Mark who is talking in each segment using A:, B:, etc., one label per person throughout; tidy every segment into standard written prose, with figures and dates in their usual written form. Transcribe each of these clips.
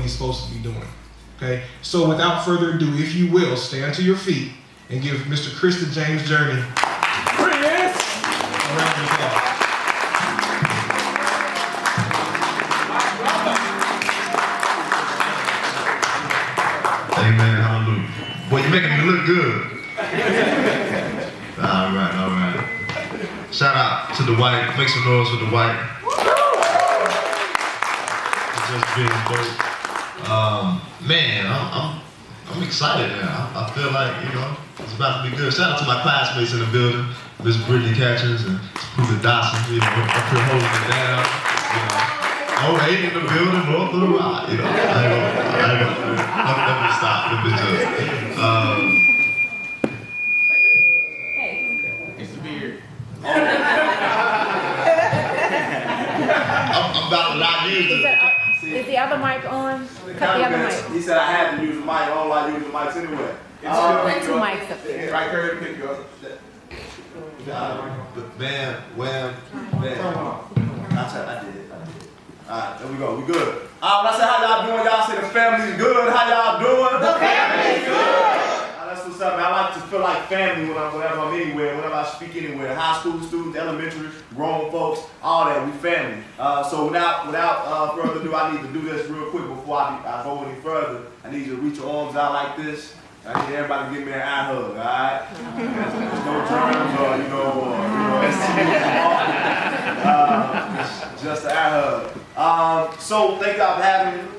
A: he's supposed to be doing. Okay? So without further ado, if you will, stand to your feet and give Mr. Krista James Journey a round of applause.
B: Amen, hallelujah. Boy, you're making me look good. All right. Shout out to the white. Make some noise for the white. It's just being dope. Man, I'm excited now. I feel like, it's about to be good. Shout out to my classmates in the building, Miss Brittany Catchings and Pooja Dawson, up here holding it down. Oh, hey, in the building, north of the rock, I ain't gonna let me stop. Let me just.
C: Hey.
A: It's the beard.
B: I'm about to not use it.
C: Is the other mic on? Cut the other mic.
D: He said I had to use the mic. I don't like using the mics anyway.
C: Put two mics up there.
D: Right there to pick you up.
B: But man.
D: I did. Alright, there we go. We good. When I say how y'all doing, y'all say the family's good. How y'all doing? The family's good. That's what's up, man. I like to feel like family whenever I'm anywhere, whenever I speak anywhere. High school students, elementary, grown folks, all that. We family. So without further ado, I need to do this real quick before I go any further. I need you to reach your arms out like this. I need everybody to give me an eye hug, all right? There's no germs or, just an eye hug. So thank y'all for having me.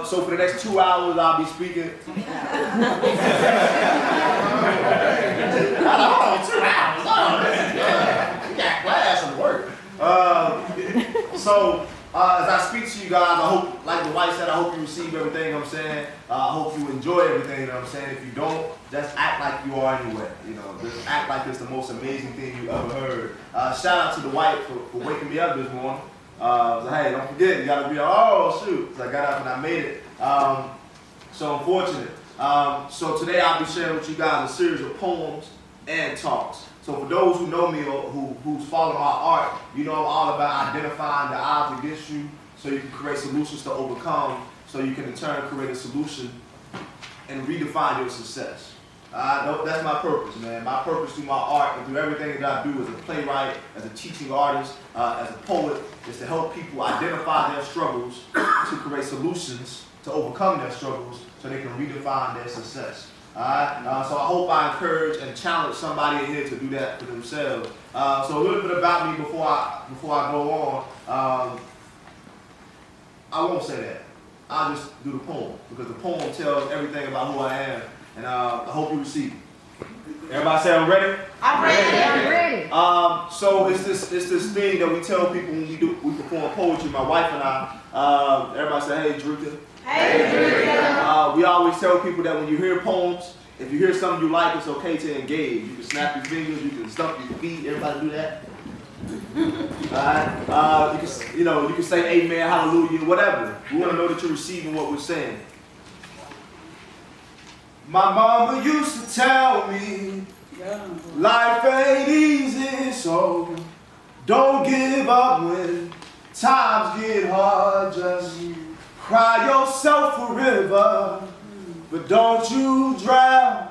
D: So for the next 2 hours, I'll be speaking. Hold on, 2 hours. You got class and work. As I speak to you guys, I hope, like the white said, I hope you receive everything I'm saying. I hope you enjoy everything that I'm saying. If you don't, just act like you are anyway. Just act like it's the most amazing thing you ever heard. Shout out to the white for waking me up this morning. So hey, don't forget, you gotta be oh shoot. So I got up and I made it. So unfortunate. So today I'll be sharing with you guys a series of poems and talks. So for those who know me or who's following my art, I'm all about identifying the odds against you so you can create solutions to overcome, so you can in turn create a solution and redefine your success. That's my purpose, man. My purpose through my art and through everything that I do as a playwright, as a teaching artist, as a poet, is to help people identify their struggles, to create solutions to overcome their struggles so they can redefine their success. Alright, so I hope I encourage and challenge somebody in here to do that for themselves. So a little bit about me before I go on. I won't say that. I'll just do the poem because the poem tells everything about who I am, and I hope you receive it. Everybody say I'm ready?
C: I'm ready.
D: So it's this thing that we tell people when we perform poetry. My wife and I. Everybody say, hey, Drika. We always tell people that when you hear poems, if you hear something you like, it's okay to engage. You can snap your fingers, you can stump your feet. Everybody do that. Alright. You can say amen, hallelujah, whatever. We want to know that you're receiving what we're saying. My mama used to tell me, life ain't easy, so don't give up when times get hard. Just cry yourself a river, but don't you drown.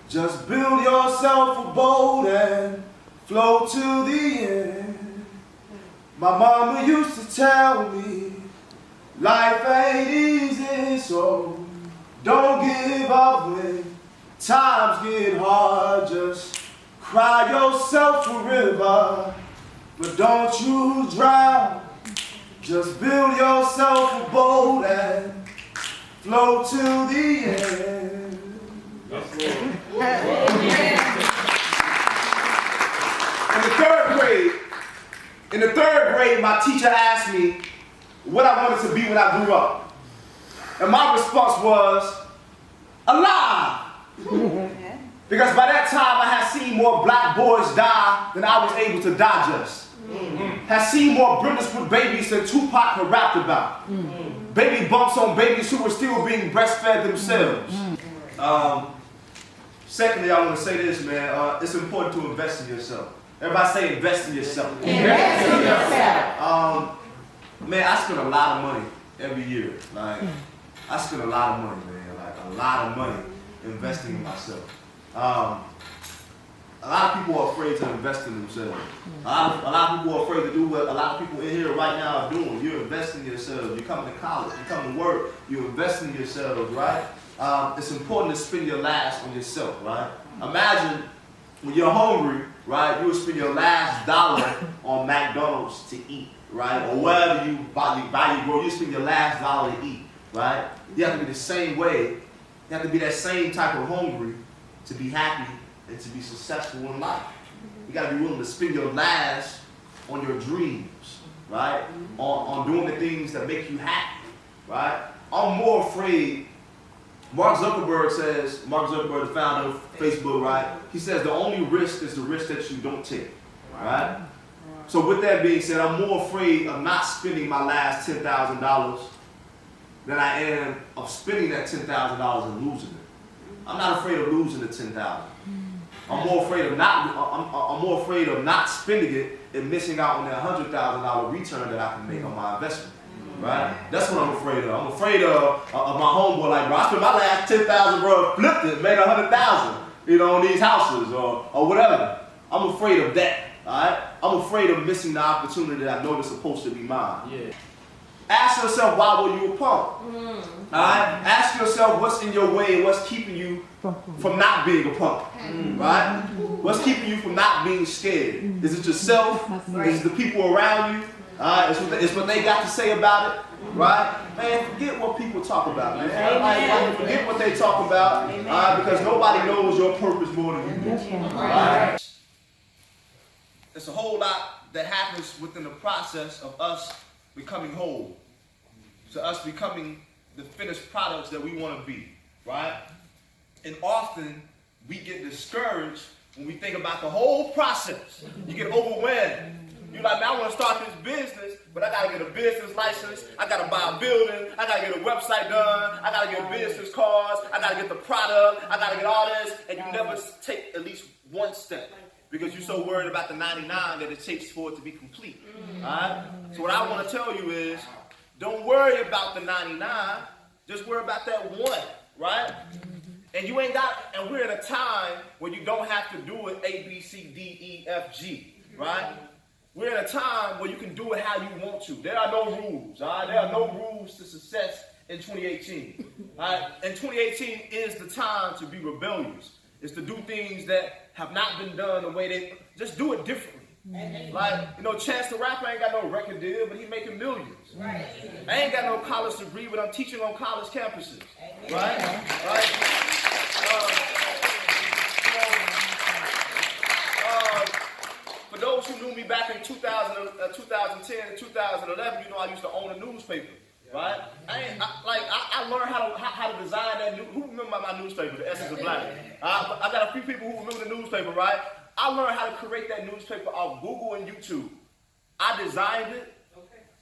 D: Just build yourself a boat and float to the end. My mama used to tell me, life ain't easy, so don't give up when times get hard. Just cry yourself a river, but don't you drown. Just build yourself a boat and float to the end. In the third grade, my teacher asked me what I wanted to be when I grew up. And my response was, alive. Because by that time I had seen more black boys die than I was able to digest. Had seen more British with babies than Tupac had rapped about. Baby bumps on babies who were still being breastfed themselves. Secondly, I want to say this, man. It's important to invest in yourself. Everybody say invest in yourself.
C: Invest in yourself.
D: Man, I spent a lot of money every year. Like, I spend a lot of money, man. Like, a lot of money investing in myself. A lot of people are afraid to invest in themselves. A lot of people are afraid to do what a lot of people in here right now are doing. You're investing in yourselves. You're coming to college. You're coming to work. You're investing in yourselves, right? It's important to spend your last on yourself, right? Imagine when you're hungry, right? You would spend your last dollar on McDonald's to eat, right? Or wherever you buy your groceries, you spend your last dollar to eat, right? You have to be the same way. You have to be that same type of hungry to be happy and to be successful in life. You got to be willing to spend your last on your dreams, right? On doing the things that make you happy, right? I'm more afraid. Mark Zuckerberg, the founder of Facebook, right? He says the only risk is the risk that you don't take, right? So with that being said, I'm more afraid of not spending my last $10,000 than I am of spending that $10,000 and losing it. I'm not afraid of losing the $10,000. I'm more afraid of not spending it and missing out on that $100,000 return that I can make on my investment. Right? That's what I'm afraid of. I'm afraid of my homeboy. Like, bro, I spent my last $10,000, bro, flipped it, made $100,000, you know, on these houses or whatever. I'm afraid of that. All right? I'm afraid of missing the opportunity that I know is supposed to be mine. Yeah. Ask yourself, why were you a punk? All right? Ask yourself what's in your way and what's keeping you from not being a punk. Right? What's keeping you from not being scared? Is it yourself? Is it the people around you? It's what they got to say about it, right? Man, forget what people talk about, man. Like, forget what they talk about, because nobody knows your purpose more than you do. Right? There's a whole lot that happens within the process of us becoming whole, to us becoming the finished products that we want to be, right? And often we get discouraged when we think about the whole process. You get overwhelmed. You're like, man, I want to start this business, but I got to get a business license. I got to buy a building. I got to get a website done. I got to get business cards. I got to get the product. I got to get all this. And you never take at least one step because you're so worried about the 99 that it takes for it to be complete. All right? So what I want to tell you is, don't worry about the 99. Just worry about that one, right? And you ain't got, and we're in a time when you don't have to do it A, B, C, D, E, F, G, right? We're in a time where you can do it how you want to. There are no rules, all right? There are no rules to success in 2018, all right? And 2018 is the time to be rebellious. It's to do things that have not been done the way they, just do it differently. Like, you know, Chance the Rapper ain't got no record deal, but he making millions. Right. I ain't got no college degree, but I'm teaching on college campuses. Right? Right? For those who knew me back in 2010 and 2011, you know I used to own a newspaper. Right? I learned how to design that. Who remember my newspaper, The Essence of Black? I got a few people who remember the newspaper, right? I learned how to create that newspaper off Google and YouTube. I designed it.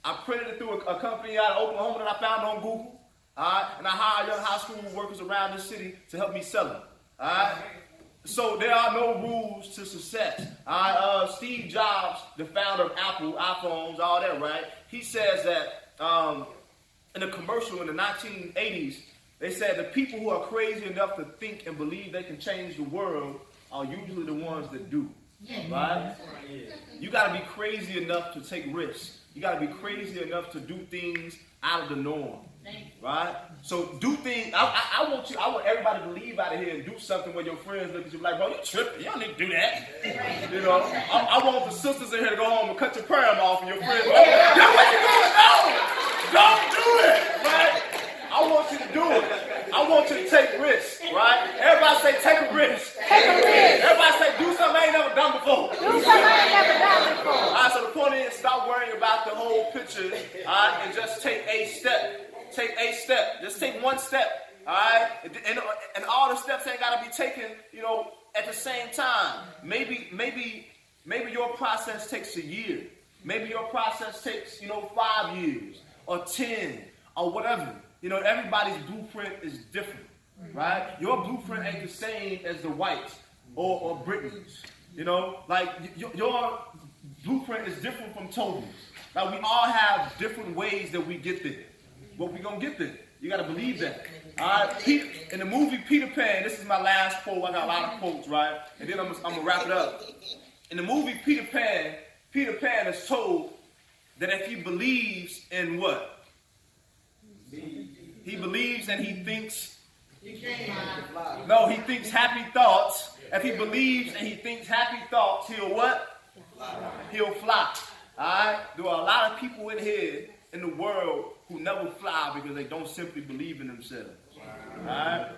D: I printed it through a company out of Oklahoma that I found on Google. And I hired young high school workers around the city to help me sell it. So there are no rules to success. Steve Jobs, the founder of Apple, iPhones, all that, right? He says that in a commercial in the 1980s, they said the people who are crazy enough to think and believe they can change the world are usually the ones that do, right? You got to be crazy enough to take risks. You got to be crazy enough to do things out of the norm, right? So do things. I want everybody to leave out of here and do something where your friends look at you like, bro, you tripping. You don't need to do that. You know, I want the sisters in here to go home and cut your perm off and your friends go, yo, what you doing? No, don't do it, right? I want you to do it. I want you to take risks, right? Everybody say, take a risk.
C: Take a risk.
D: Everybody say, do something I ain't never done before.
C: Do something I ain't never done before.
D: All right, so the point is, stop worrying about the whole picture, all right, and just take a step. Take a step. Just take one step, all right? And all the steps ain't got to be taken, you know, at the same time. Maybe your process takes a year. Maybe your process takes, 5 years or 10 or whatever. You know, everybody's blueprint is different, right? Your blueprint ain't the same as the whites or Britney's. You know, like your blueprint is different from Toby's. Like we all have different ways that we get there,
E: but we're going to get there. You got to believe that. All right? In the movie Peter Pan, this is my last quote. I got a lot of quotes, right? And then I'm going to wrap it up. In the movie Peter Pan is told that if he believes in what? He believes and he thinks. No, he thinks happy thoughts. If he believes and he thinks happy thoughts, he'll what? He'll fly. All right? There are a lot of people in here in the world who never fly because they don't simply believe in themselves. All right?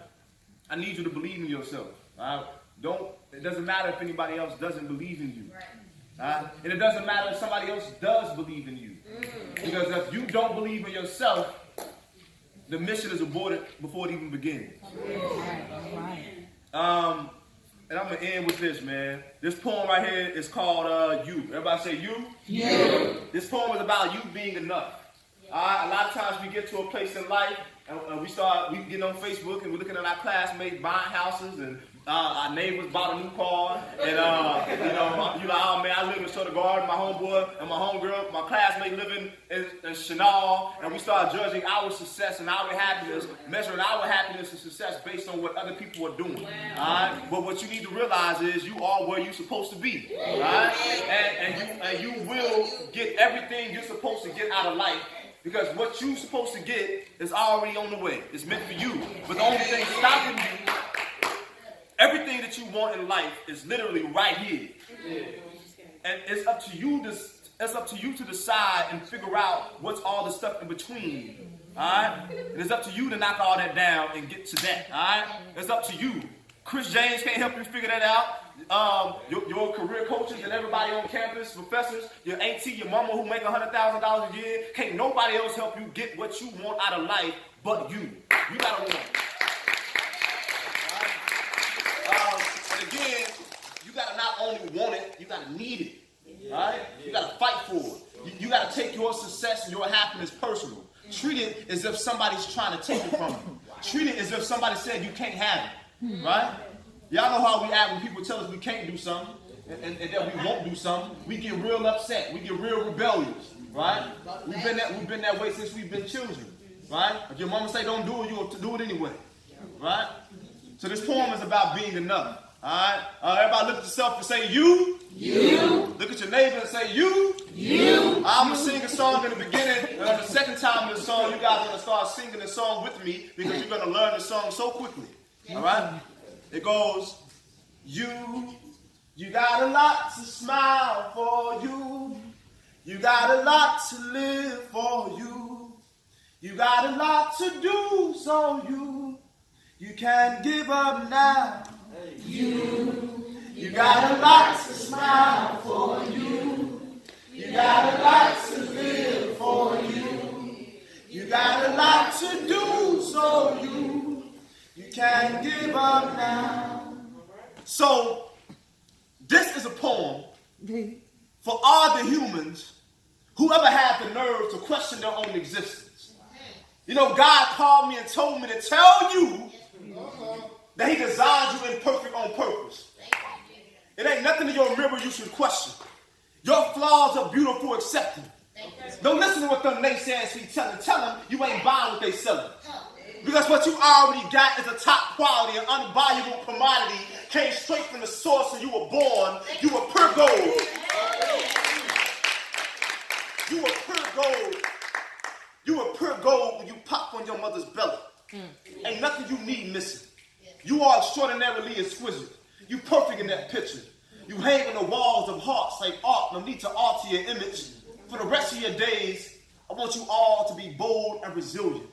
E: I need you to believe in yourself. All right? It doesn't matter if anybody else doesn't believe in you. All right? And it doesn't matter if somebody else does believe in you. Because if you don't believe in yourself, the mission is aborted before it even begins. And I'm going to end with this, man. This poem right here is called You. Everybody say you? You. This poem is about you being enough. All right? A lot of times we get to a place in life and we get on Facebook and we're looking at our classmates buying houses and our neighbors bought a new car, and you're like, oh man, I live in Soda Garden, my homeboy and my homegirl, my classmate living in Chanel, and we start judging our success and our happiness, measuring our happiness and success based on what other people are doing. All right? But what you need to realize is you are where you're supposed to be. All right? And you will get everything you're supposed to get out of life. Because what you're supposed to get is already on the way. It's meant for you. But the only thing stopping you, everything that you want in life is literally right here. And it's up to you to decide and figure out what's all the stuff in between. Alright? And it's up to you to knock all that down and get to that. Alright? It's up to you. Chris James can't help you figure that out. Your career coaches and everybody on campus, professors, your auntie, your mama who make $100,000 a year, can't nobody else help you get what you want out of life but you. You gotta want it. And again, you gotta not only want it, you gotta need it. Right? You gotta fight for it. You gotta take your success and your happiness personal. Treat it as if somebody's trying to take it from you. Treat it as if somebody said you can't have it. Right? Y'all know how we act when people tell us we can't do something and that we won't do something. We get real upset. We get real rebellious. Right? We've been that way since we've been children. Right? If your mama say don't do it, you'll do it anyway. Right? So this poem is about being enough. Alright? Everybody look at yourself and say you. You. Look at your neighbor and say you. You. I'm going to sing a song in the beginning. And the second time in the song, you guys are going to start singing the song with me because you're going to learn the song so quickly. Alright? It goes, you got a lot to smile for you. You got a lot to live for you. You got a lot to do so you can't give up now. You got a lot to smile for you. You got a lot to live for you. You got a lot to do so you can't give up now. So this is a poem for all the humans who ever had the nerve to question their own existence. You know, God called me and told me to tell you that he designed you imperfect on purpose. It ain't nothing in your mirror you should question. Your flaws are beautiful, accept them. Don't listen to what them naysayers be telling. Tell them you ain't buying what they selling. Because what you already got is a top quality and unbuyable commodity. Came straight from the source and you were born. You were pure gold. You were pure gold. You were pure gold when you popped on your mother's belly. Ain't nothing you need missing. You are extraordinarily exquisite. You perfect in that picture. You hang on the walls of hearts like art. No need to alter your image. For the rest of your days, I want you all to be bold and resilient.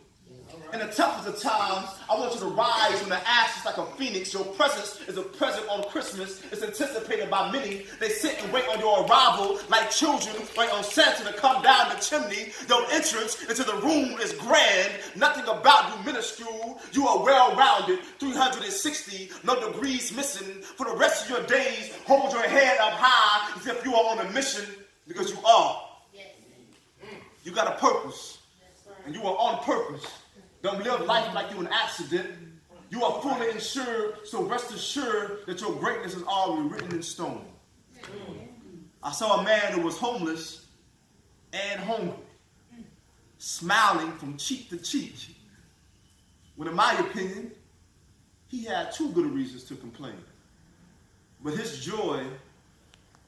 E: In the toughest of times, I want you to rise from the ashes like a phoenix. Your presence is a present on Christmas. It's anticipated by many. They sit and wait on your arrival like children wait on Santa to come down the chimney. Your entrance into the room is grand. Nothing about you minuscule. You are well-rounded, 360, no degrees missing. For the rest of your days, hold your head up high as if you are on a mission, because you are. You got a purpose, and you are on purpose. Don't live life like you're an accident. You are fully insured, so rest assured that your greatness is already written in stone. I saw a man who was homeless and hungry. smiling from cheek to cheek. When in my opinion, he had too good of reasons to complain. But his joy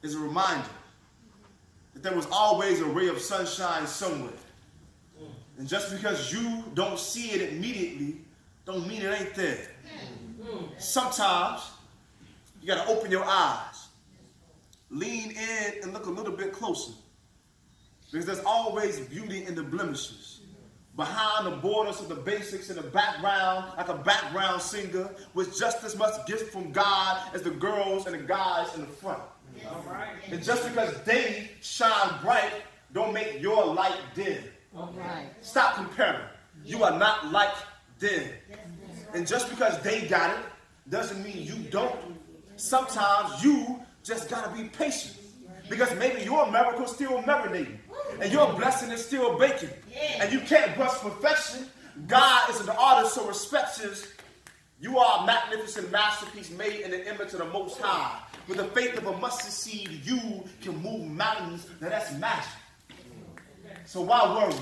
E: is a reminder that there was always a ray of sunshine somewhere. And just because you don't see it immediately, don't mean it ain't there. Sometimes you gotta open your eyes, lean in and look a little bit closer. Because there's always beauty in the blemishes. Behind the borders of the basics in the background, like a background singer, with just as much gift from God as the girls and the guys in the front. And just because they shine bright, don't make your light dim. Stop comparing. You are not like them. And just because they got it, doesn't mean you don't. Sometimes you just gotta be patient. Because maybe your miracle's still marinating. And your blessing is still baking. And you can't brush perfection. God is an artist, so respect his. You are a magnificent masterpiece made in the image of the Most High. With the faith of a mustard seed, you can move mountains. Now that's magic. So why worry?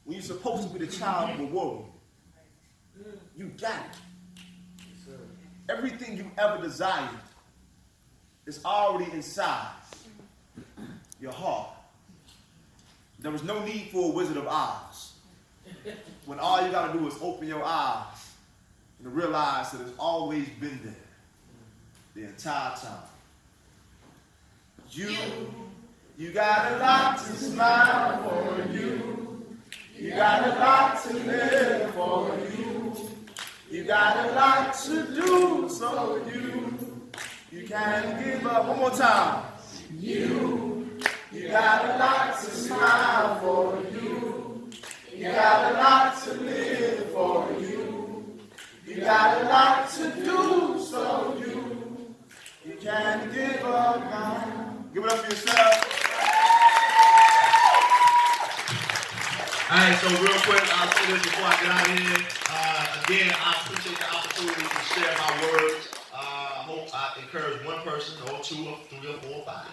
E: When you're supposed to be the child of the world. You got it. Everything you ever desired is already inside your heart. There was no need for a Wizard of Oz. When all you gotta do is open your eyes and realize that it's always been there the entire time. You got a lot to smile for you. You got a lot to live for you. You got a lot to do, so you can't give up. One more time. You got a lot to smile for you. You got a lot to live for you. You got a lot to do, so you can't give up now. Give it up for yourself.
B: All right, so real quick, I'll say this before I get out of here. Again, I appreciate the opportunity to share my words. I hope I encourage one person, or two, or three, or four, or five.